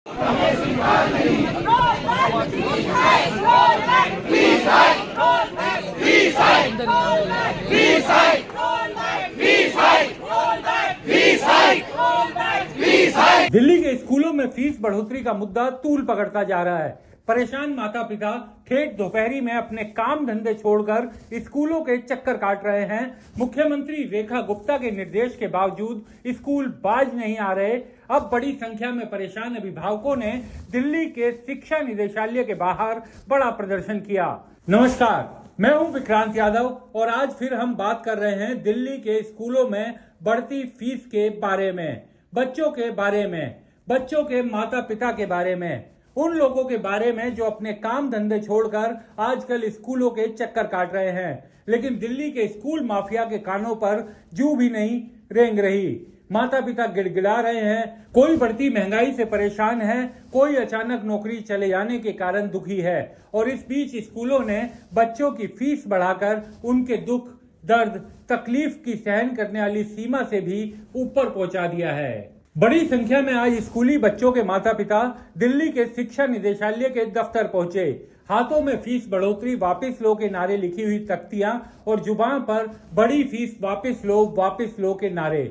दिल्ली के स्कूलों में फीस बढ़ोतरी का मुद्दा तूल पकड़ता जा रहा है। परेशान माता पिता ठेठ दोपहरी में अपने काम धंधे छोड़कर स्कूलों के चक्कर काट रहे हैं। मुख्यमंत्री रेखा गुप्ता के निर्देश के बावजूद स्कूल बाज नहीं आ रहे। अब बड़ी संख्या में परेशान अभिभावकों ने दिल्ली के शिक्षा निदेशालय के बाहर बड़ा प्रदर्शन किया। नमस्कार, मैं हूं विक्रांत यादव और आज फिर हम बात कर रहे हैं दिल्ली के स्कूलों में बढ़ती फीस के बारे में, बच्चों के बारे में, बच्चों के माता पिता के बारे में, उन लोगों के बारे में जो अपने काम धंधे छोड़कर आजकल स्कूलों के चक्कर काट रहे हैं। लेकिन दिल्ली के स्कूल माफिया के कानों पर जू भी नहीं रेंग रही। माता पिता गिड़गिड़ा रहे हैं, कोई बढ़ती महंगाई से परेशान है, कोई अचानक नौकरी चले जाने के कारण दुखी है और इस बीच स्कूलों ने बच्चों की फीस बढ़ाकर उनके दुख, दर्द, तकलीफ की सहन करने वाली सीमा से भी ऊपर पहुंचा दिया है। बड़ी संख्या में आज स्कूली बच्चों के माता पिता दिल्ली के शिक्षा निदेशालय के दफ्तर पहुंचे। हाथों में फीस बढ़ोतरी वापस लो के नारे लिखी हुई तख्तियां और जुबान पर बड़ी फीस वापस लो के नारे।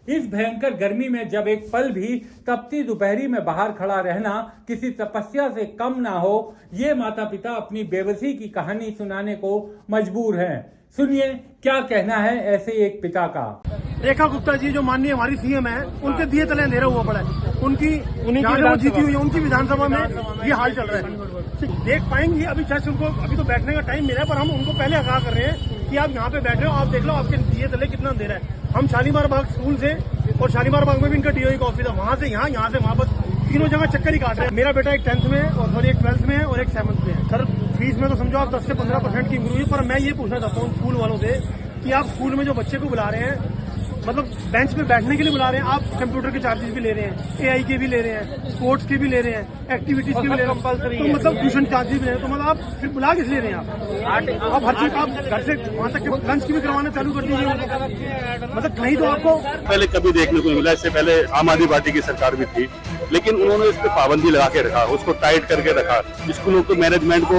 इस भयंकर गर्मी में जब एक पल भी तपती दोपहरी में बाहर खड़ा रहना किसी तपस्या से कम ना हो, ये माता पिता अपनी बेबसी की कहानी सुनाने को मजबूर हैं। सुनिए क्या कहना है ऐसे एक पिता का। रेखा गुप्ता जी जो माननीय हमारी सीएम है, उनके दिए तले अंधेरा हुआ पड़ा है। उनकी वो जीती हुई है, उनकी विधानसभा में ये हाल चल रहा है। देख पाएंगे अभी जस्ट उनको अभी तो बैठने का टाइम मिला है, पर हम उनको पहले आगाह कर रहे हैं कि आप यहाँ पे बैठ रहे हो, आप देख लो आपके दिए तले कितना अंधेरा है। हम शालीमार बाग स्कूल से और शालीमार बाग में भी इनका डीओई का ऑफिस है, वहाँ से यहाँ से वहाँ बस तीनों जगह चक्कर ही काट रहे हैं। मेरा बेटा एक 10th में और सॉरी एक 12th में है और एक 7th में है। सर फीस में तो समझो आप 10 से 15% की इंक्रीज हुई, पर मैं ये पूछना चाहता हूँ स्कूल वालों से कि आप स्कूल में जो बच्चे को बुला रहे हैं, मतलब बेंच पे बैठने के लिए बुला रहे हैं, आप कंप्यूटर के चार्जेस भी ले रहे हैं, एआई के भी ले रहे हैं, स्पोर्ट्स के भी ले रहे हैं, एक्टिविटीज के भी ले रहे हैं, तो मतलब ट्यूशन चार्जेस भी ले रहे हैं, तो मतलब आप फिर बुला किस ले रहे हैं? आप हर चीज आप घर से वहाँ तक लंच की भी करवाना चालू कर दीजिए, मतलब नहीं तो आपको पहले कभी देखने को मिला। इससे पहले आम आदमी पार्टी की सरकार भी थी, लेकिन उन्होंने इस पर पाबंदी लगा के रखा, उसको टाइट करके रखा, स्कूलों को मैनेजमेंट को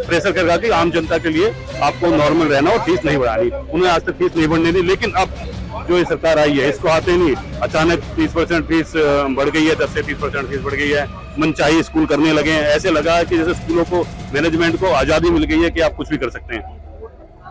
प्रेशर कर रहा कि आम जनता के लिए आपको नॉर्मल रहना और फीस नहीं बढ़ानी। उन्होंने आज तक फीस नहीं बढ़ने दी, लेकिन अब जो ये सरकार आई है इसको आते नहीं अचानक 30% फीस बढ़ गई है, 10 से 30% फीस बढ़ गई है, मनचाही स्कूल करने लगे हैं। ऐसे लगा कि जैसे स्कूलों को मैनेजमेंट को आजादी मिल गई है कि आप कुछ भी कर सकते हैं।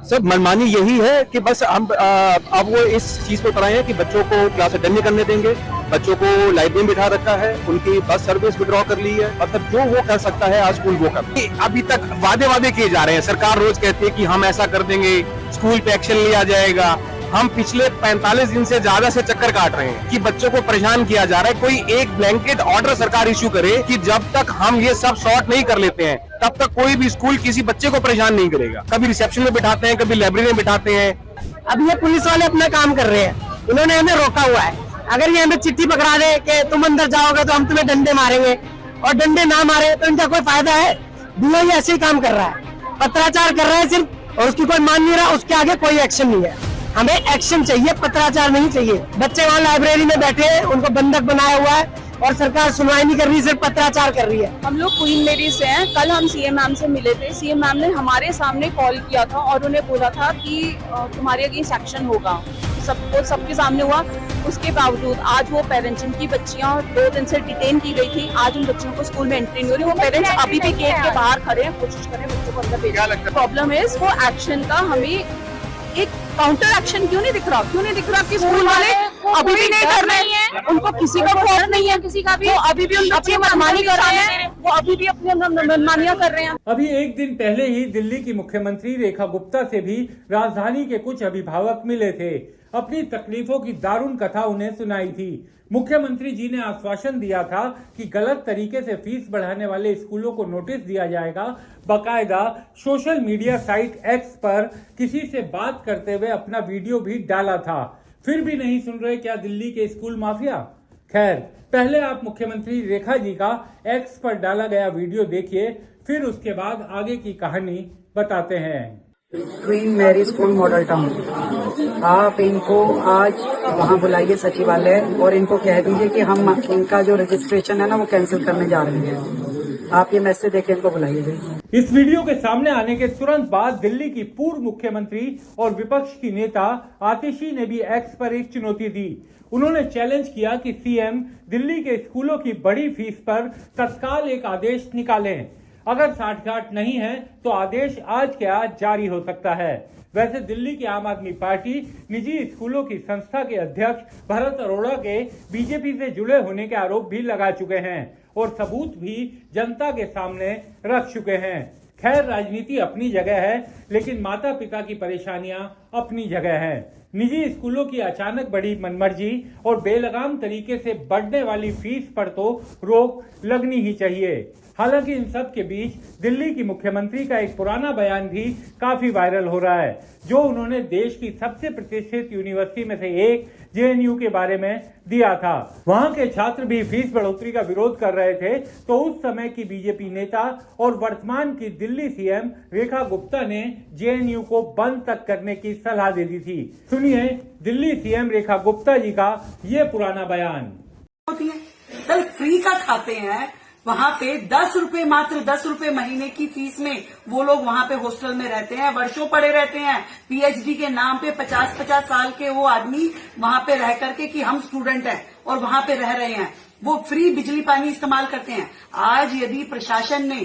सर मनमानी यही है कि बस हम अब वो इस चीज को कराए हैं कि बच्चों को क्लास अटेंड नहीं करने देंगे, बच्चों को लाइब्रेरी में बिठा रखा है, उनकी बस सर्विस विड्रॉ कर ली है, मतलब जो वो कर सकता है आज स्कूल वो कर। अभी तक वादे किए जा रहे हैं, सरकार रोज कहती है कि हम ऐसा कर देंगे, स्कूल पे एक्शन लिया जाएगा। हम पिछले 45 दिन से ज्यादा से चक्कर काट रहे हैं कि बच्चों को परेशान किया जा रहा है। कोई एक ब्लैंकेट ऑर्डर सरकार इश्यू करे कि जब तक हम ये सब सॉर्ट नहीं कर लेते हैं तब तक कोई भी स्कूल किसी बच्चे को परेशान नहीं करेगा। कभी रिसेप्शन में बिठाते हैं, कभी लाइब्रेरी में बिठाते हैं। अब ये पुलिस वाले अपना काम कर रहे हैं, इन्होंने हमें रोका हुआ है। अगर ये हमें चिट्ठी पकड़ा दे कि तुम अंदर जाओगे तो हम तुम्हें डंडे मारेंगे, और डंडे ना मारे तो इनका कोई फायदा है? डीओई ऐसे ही काम कर रहा है, पत्राचार कर रहा है सिर्फ, और उसकी कोई मान नहीं रहा, उसके आगे कोई एक्शन नहीं है। हमें एक्शन चाहिए, पत्राचार नहीं चाहिए। बच्चे वहाँ लाइब्रेरी में बैठे हैं, उनको बंधक बनाया हुआ है और सरकार सुनवाई नहीं कर रही, सिर्फ पत्राचार कर रही है। हम लोग क्वीन मेरी से हैं। कल हम सीएम मैम से मिले थे। सीएम मैम ने हमारे सामने कॉल किया था और उन्हें बोला था कि तुम्हारे अगेंस्ट एक्शन होगा। सबके सामने हुआ। उसके बावजूद आज वो पेरेंट्स, उनकी बच्चियां 2 दिन से डिटेन की गई थी, आज उन बच्चों को स्कूल में एंट्री नहीं हो रही। वो पेरेंट्स अभी भी गेट के बाहर खड़े हैं, कोशिश करें बच्चों को अंदर भेजने। प्रॉब्लम है वो एक्शन का, हमें एक काउंटर एक्शन क्यों नहीं दिख रहा कि स्कूल वाले अभी भी नहीं कर रहे हैं, उनको किसी का खौफ नहीं है, किसी का भी, वो अभी भी उन बच्चे मनमानी कर रहे हैं, वो अभी भी अपने मनमानियां कर रहे हैं। अभी एक दिन पहले ही दिल्ली की मुख्यमंत्री रेखा गुप्ता से भी राजधानी के कुछ अभिभावक मिले थे, अपनी तकलीफों की दारुण कथा उन्हें सुनाई थी। मुख्यमंत्री जी ने आश्वासन दिया था कि गलत तरीके से फीस बढ़ाने वाले स्कूलों को नोटिस दिया जाएगा। बकायदा सोशल मीडिया साइट एक्स पर किसी से बात करते हुए अपना वीडियो भी डाला था। फिर भी नहीं सुन रहे क्या दिल्ली के स्कूल माफिया? खैर, पहले आप मुख्यमंत्री रेखा जी का एक्स पर डाला गया वीडियो देखिए, फिर उसके बाद आगे की कहानी बताते हैं। Queen Mary school Model Town. आप इनको आज वहाँ बुलाइए सचिवालय और इनको कह दीजिए कि हम इनका जो रजिस्ट्रेशन है ना वो कैंसिल करने जा रहे हैं। आप ये मैसेज देके इनको बुलाइए। इस वीडियो के सामने आने के तुरंत बाद दिल्ली की पूर्व मुख्यमंत्री और विपक्ष की नेता आतिशी ने भी एक्स पर एक चुनौती दी। उन्होंने चैलेंज किया कि सीएम दिल्ली के स्कूलों की बड़ी फीस पर तत्काल एक आदेश निकालें। अगर साठगांठ नहीं है तो आदेश आज के आज जारी हो सकता है। वैसे दिल्ली की आम आदमी पार्टी निजी स्कूलों की संस्था के अध्यक्ष भरत अरोड़ा के बीजेपी से जुड़े होने के आरोप भी लगा चुके हैं और सबूत भी जनता के सामने रख चुके हैं। खैर, राजनीति अपनी जगह है, लेकिन माता पिता की परेशानियां अपनी जगह है। निजी स्कूलों की अचानक बढ़ी मनमर्जी और बेलगाम तरीके से बढ़ने वाली फीस पर तो रोक लगनी ही चाहिए। हालांकि इन सब के बीच दिल्ली की मुख्यमंत्री का एक पुराना बयान भी काफी वायरल हो रहा है, जो उन्होंने देश की सबसे प्रतिष्ठित यूनिवर्सिटी में से एक जेएनयू के बारे में दिया था। वहां के छात्र भी फीस बढ़ोतरी का विरोध कर रहे थे, तो उस समय की बीजेपी नेता और वर्तमान की दिल्ली सीएम रेखा गुप्ता ने जेएनयू को बंद तक करने की सलाह दे दी थी। सुनिए दिल्ली सीएम रेखा गुप्ता जी का ये पुराना बयान। कल फ्री का खाते हैं, वहाँ पे 10 रुपए, मात्र 10 रुपए महीने की फीस में वो लोग वहाँ पे हॉस्टल में रहते हैं, वर्षों पड़े रहते हैं। पीएचडी के नाम पे 50-50 साल के वो आदमी वहाँ पे रह करके कि हम स्टूडेंट हैं और वहाँ पे रह रहे हैं, वो फ्री बिजली पानी इस्तेमाल करते हैं। आज यदि प्रशासन ने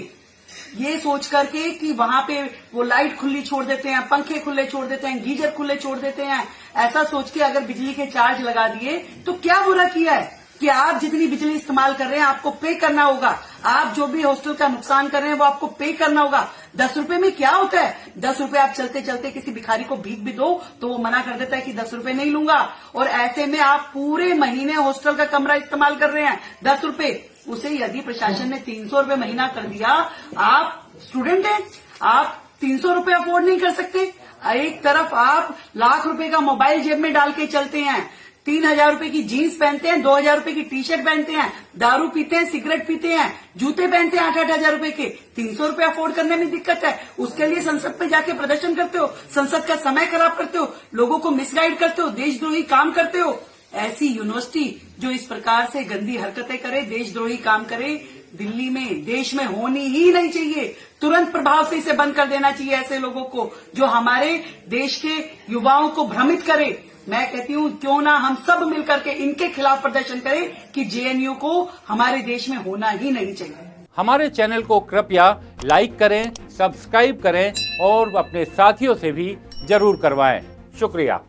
ये सोच करके कि वहाँ पे वो लाइट खुली छोड़ देते हैं, पंखे खुले छोड़ देते हैं, गीजर खुले छोड़ देते हैं, ऐसा सोच के अगर बिजली के चार्ज लगा दिए तो क्या बुरा किया है कि आप जितनी बिजली इस्तेमाल कर रहे हैं आपको पे करना होगा। आप जो भी हॉस्टल का नुकसान कर रहे हैं वो आपको पे करना होगा। 10 रुपए में क्या होता है? 10 रुपए आप चलते चलते किसी भिखारी को भीख भी दो तो वो मना कर देता है कि 10 रुपए नहीं लूंगा, और ऐसे में आप पूरे महीने हॉस्टल का कमरा इस्तेमाल कर रहे हैं 10 रुपए। उसे यदि प्रशासन ने 300 रुपए महीना कर दिया, आप स्टूडेंट हैं, आप 300 रुपए अफोर्ड नहीं कर सकते। एक तरफ आप लाख रुपए का मोबाइल जेब में डाल के चलते हैं, 3000 रुपए की जीन्स पहनते हैं, 2000 रुपए की टी शर्ट पहनते हैं, दारू पीते हैं, सिगरेट पीते हैं, जूते पहनते हैं 8-8 हजार रुपए के। 300 रुपए अफोर्ड करने में दिक्कत है, उसके लिए संसद पे जाके प्रदर्शन करते हो, संसद का समय खराब करते हो, लोगों को मिसगाइड करते हो, देशद्रोही काम करते हो। ऐसी यूनिवर्सिटी जो इस प्रकार से गंदी हरकतें करे, देशद्रोही काम करे, दिल्ली में, देश में होनी ही नहीं चाहिए। तुरंत प्रभाव से इसे बंद कर देना चाहिए ऐसे लोगों को जो हमारे देश के युवाओं को भ्रमित करे। मैं कहती हूँ क्यों ना हम सब मिलकर के इनके खिलाफ प्रदर्शन करें कि जेएनयू को हमारे देश में होना ही नहीं चाहिए। हमारे चैनल को कृपया लाइक करें, सब्सक्राइब करें और अपने साथियों से भी जरूर करवाएं। शुक्रिया।